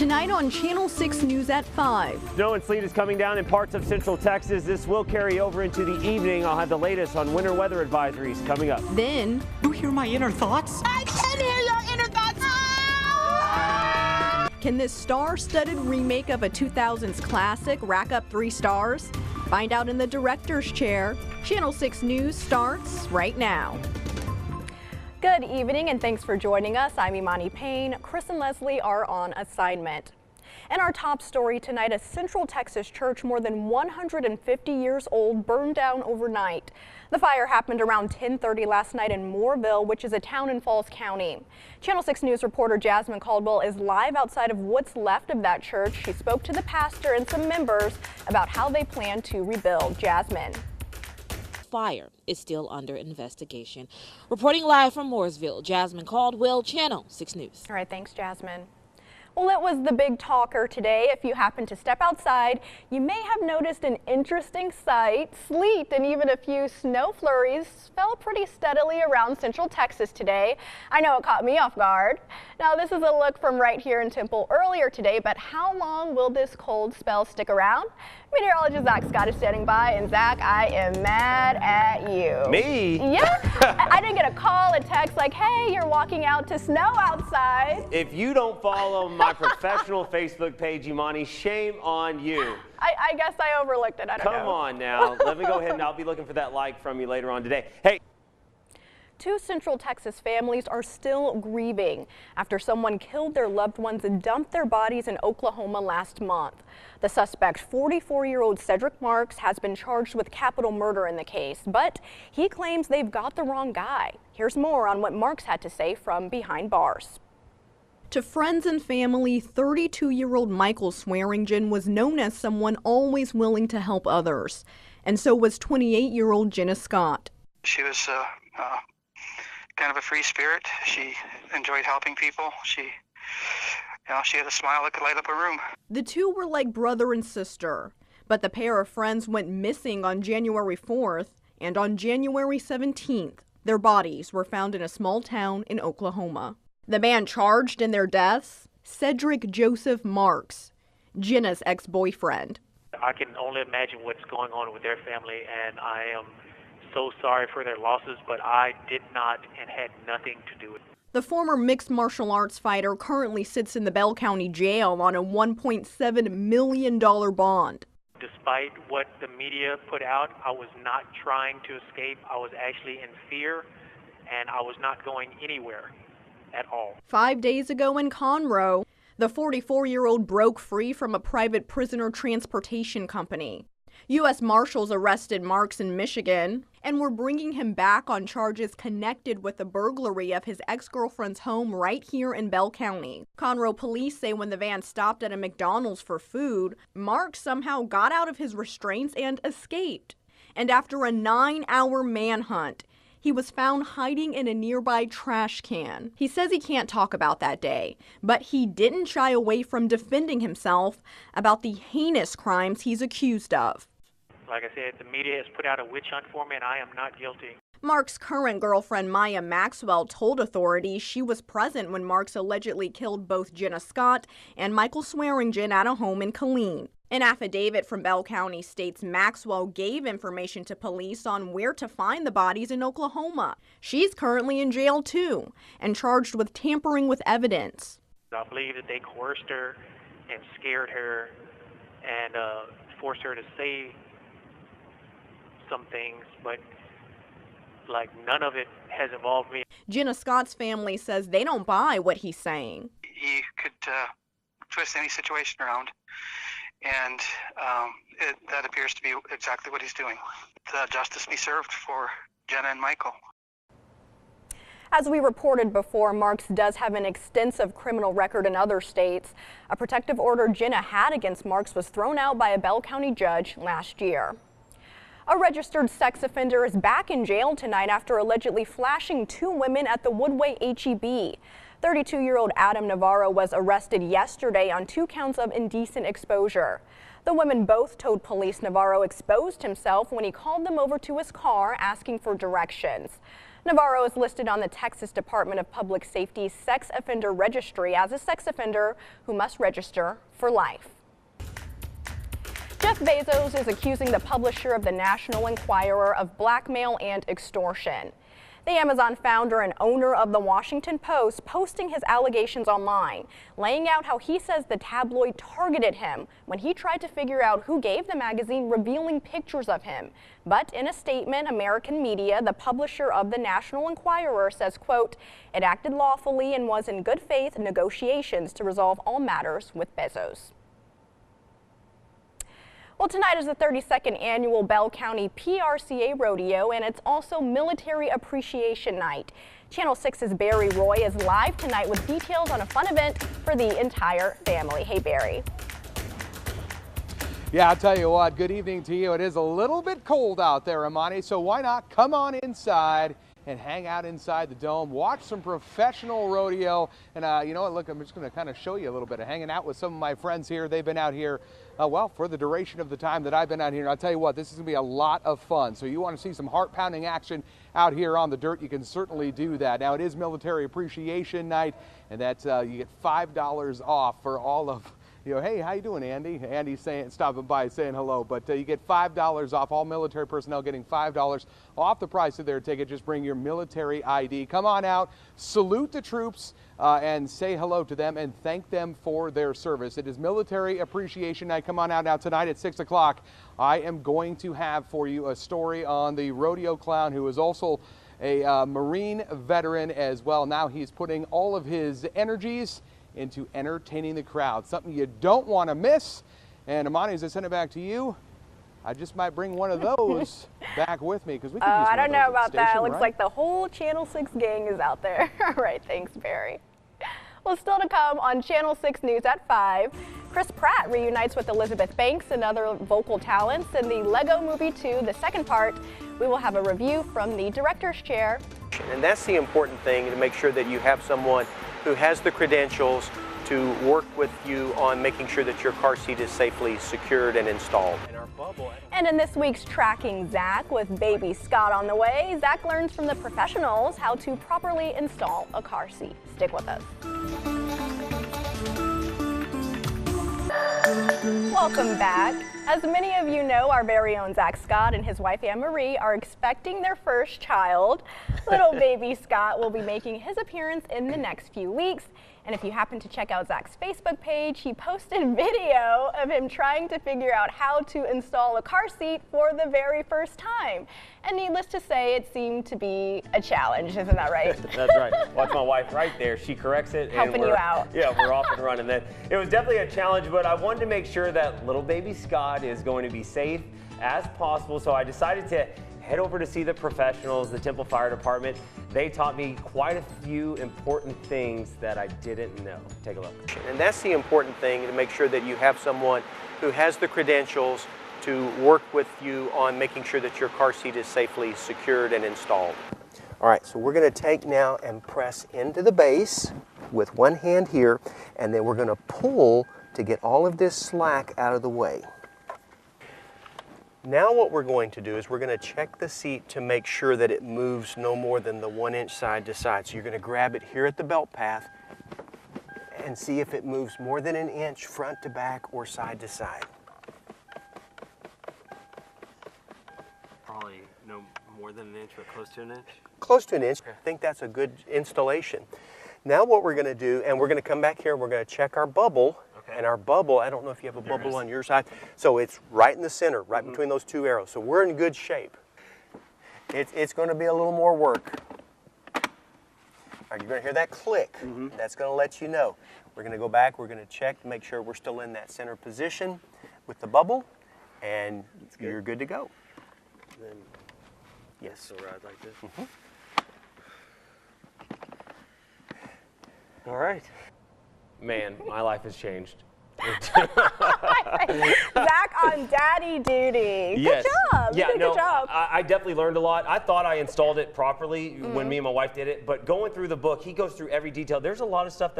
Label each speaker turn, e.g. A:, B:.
A: Tonight on Channel 6 News at 5.
B: Snow and sleet is coming down in parts of central Texas. This will carry over into the evening. I'll have the latest on winter weather advisories coming up.
A: Then,
C: you hear my inner thoughts?
D: I can hear your inner thoughts.
A: can this star-studded remake of a 2000s classic rack up 3 stars? Find out in the director's chair. Channel 6 News starts right now.
E: Good evening and thanks for joining us. I'm Imani Payne. Chris and Leslie are on assignment. In our top story tonight, a Central Texas church more than 150 years old burned down overnight. The fire happened around 10:30 last night in Moorville, which is a town in Falls County. Channel 6 News reporter Jasmine Caldwell is live outside of what's left of that church. She spoke to the pastor and some members about how they plan to rebuild. Jasmine.
F: Fire is still under investigation. Reporting live from Mooresville, Jasmine Caldwell, Channel 6 News.
E: All right, thanks, Jasmine. Well, it was the big talker today. If you happen to step outside, you may have noticed an interesting sight. Sleet and even a few snow flurries fell pretty steadily around central Texas today. I know it caught me off guard. Now, this is a look from right here in Temple earlier today, but how long will this cold spell stick around? Meteorologist Zach Scott is standing by, and Zach, I am mad at you.
B: Me?
E: Yeah, I didn't get a call, a text like, hey, you're walking out to snow outside.
B: If you don't follow my professional Facebook page, Imani, shame on you.
E: I guess I overlooked it. I don't know.
B: Come on now. Let me go ahead and I'll be looking for that like from you later on today. Hey.
E: 2 Central Texas families are still grieving after someone killed their loved ones and dumped their bodies in Oklahoma last month. The suspect, 44-year-old Cedric Marks, has been charged with capital murder in the case, but he claims they've got the wrong guy. Here's more on what Marks had to say from behind bars.
A: To friends and family, 32-year-old Michael Swearingen was known as someone always willing to help others, and so was 28-year-old Jenna Scott.
G: She was kind of a free spirit. She enjoyed helping people. She had a smile that could light up a room.
A: The two were like brother and sister, but the pair of friends went missing on January 4th, and on January 17th, their bodies were found in a small town in Oklahoma. The man charged in their deaths, Cedric Joseph Marks, Jenna's ex-boyfriend.
H: I can only imagine what's going on with their family, and I am so sorry for their losses, but I did not and had nothing to do with it.
A: The former mixed martial arts fighter currently sits in the Bell County Jail on a $1.7 million bond.
H: Despite what the media put out, I was not trying to escape. I was actually in fear, and I was not going anywhere at all. 5
A: days ago in Conroe, the 44-year-old broke free from a private prisoner transportation company. U.S. Marshals arrested Marks in Michigan and were bringing him back on charges connected with the burglary of his ex-girlfriend's home right here in Bell County. Conroe police say when the van stopped at a McDonald's for food, Marks somehow got out of his restraints and escaped. And after a 9-hour manhunt, he was found hiding in a nearby trash can. He says he can't talk about that day, but he didn't shy away from defending himself about the heinous crimes he's accused of.
H: Like I said, the media has put out a witch hunt for me, and I am not guilty.
A: Mark's current girlfriend, Maya Maxwell, told authorities she was present when Marks allegedly killed both Jenna Scott and Michael Swearingen at a home in Killeen. An affidavit from Bell County states Maxwell gave information to police on where to find the bodies in Oklahoma. She's currently in jail, too, and charged with tampering with evidence.
H: I believe that they coerced her and scared her and forced her to say some things, but none of it has involved me.
A: Jenna Scott's family says they don't buy what he's saying.
G: He could twist any situation around, and that appears to be exactly what he's doing. Justice be served for Jenna and Michael.
E: As we reported before, Marks does have an extensive criminal record in other states. A protective order Jenna had against Marks was thrown out by a Bell County judge last year. A registered sex offender is back in jail tonight after allegedly flashing 2 women at the Woodway HEB. 32-year-old Adam Navarro was arrested yesterday on 2 counts of indecent exposure. The women both told police Navarro exposed himself when he called them over to his car asking for directions. Navarro is listed on the Texas Department of Public Safety's sex offender registry as a sex offender who must register for life. Jeff Bezos is accusing the publisher of the National Enquirer of blackmail and extortion. The Amazon founder and owner of the Washington Post posting his allegations online, laying out how he says the tabloid targeted him when he tried to figure out who gave the magazine revealing pictures of him. But in a statement, American Media, the publisher of the National Enquirer, says, quote, "It acted lawfully and was in good faith negotiations to resolve all matters with Bezos." Well, tonight is the 32nd annual Bell County PRCA Rodeo, and it's also Military Appreciation Night. Channel 6's Barry Roy is live tonight with details on a fun event for the entire family. Hey, Barry.
C: Yeah, I'll tell you what, good evening to you. It is a little bit cold out there, Imani, so why not come on inside and hang out inside the dome, watch some professional rodeo. And you know what, look, I'm just going to kind of show you a little bit of hanging out with some of my friends here. They've been out here, well, for the duration of the time that I've been out here. And I'll tell you what, this is going to be a lot of fun. So you want to see some heart-pounding action out here on the dirt, you can certainly do that. Now, it is Military Appreciation Night, and that's you get $5 off for all of, you know, hey, how you doing, Andy? Andy's stopping by saying hello, but you get $5 off. All military personnel getting $5 off the price of their ticket. Just bring your military ID. Come on out, salute the troops, and say hello to them and thank them for their service. It is Military Appreciation Night. Come on out now tonight at 6 o'clock. I am going to have for you a story on the rodeo clown who is also a Marine veteran as well. Now he's putting all of his energies into entertaining the crowd. Something you don't want to miss. And Imani, as I send it back to you, I just might bring one of those back with me because we can use one
E: I don't
C: of
E: know
C: those
E: about
C: at the
E: that.
C: station,
E: Looks
C: right?
E: like the whole Channel 6 gang is out there. All right, thanks, Barry. Well, still to come on Channel 6 News at 5, Chris Pratt reunites with Elizabeth Banks and other vocal talents in the Lego Movie 2, the second part. We will have a review from the director's chair.
I: And that's the important thing, to make sure that you have someone who has the credentials to work with you on making sure that your car seat is safely secured and installed.
E: And in this week's Tracking Zach, with baby Scott on the way, Zach learns from the professionals how to properly install a car seat. Stick with us. Welcome back. As many of you know, our very own Zach Scott and his wife Anne-Marie are expecting their first child. Little baby Scott will be making his appearance in the next few weeks. And if you happen to check out Zach's Facebook page, he posted video of him trying to figure out how to install a car seat for the very first time. And needless to say, it seemed to be a challenge, isn't that right?
B: That's right. Watch my wife right there. She corrects it.
E: Helping you out.
B: Yeah, we're off and running then. It was definitely a challenge, but I wanted to make sure that little baby Scott is going to be safe as possible. So I decided to head over to see the professionals, the Temple Fire Department. They taught me quite a few important things that I didn't know. Take a look.
I: And that's the important thing, to make sure that you have someone who has the credentials to work with you on making sure that your car seat is safely secured and installed. All right, so we're going to take now and press into the base with one hand here, and then we're going to pull to get all of this slack out of the way. Now what we're going to do is we're going to check the seat to make sure that it moves no more than the 1 inch side to side. So you're going to grab it here at the belt path and see if it moves more than an inch front to back or side to side.
B: Probably no more than an inch, but close to an inch.
I: Close to an inch. I think that's a good installation. Now what we're going to do, and we're going to come back here and we're going to check our bubble. Okay. And our bubble, I don't know if you have a bubble on your side, so it's right in the center, right between those two arrows. So we're in good shape. It's going to be a little more work. All right, you're going to hear that click. That's going to let you know. We're going to go back, we're going to check to make sure we're still in that center position with the bubble, and you're good to go.
B: Then
I: yes.
B: So ride like this. All right. Man, my life has changed.
E: Zach on daddy duty.
B: Yes.
E: Good job.
B: Yeah,
E: you did a good job.
B: I definitely learned a lot. I thought I installed it properly when me and my wife did it, but going through the book, he goes through every detail. There's a lot of stuff that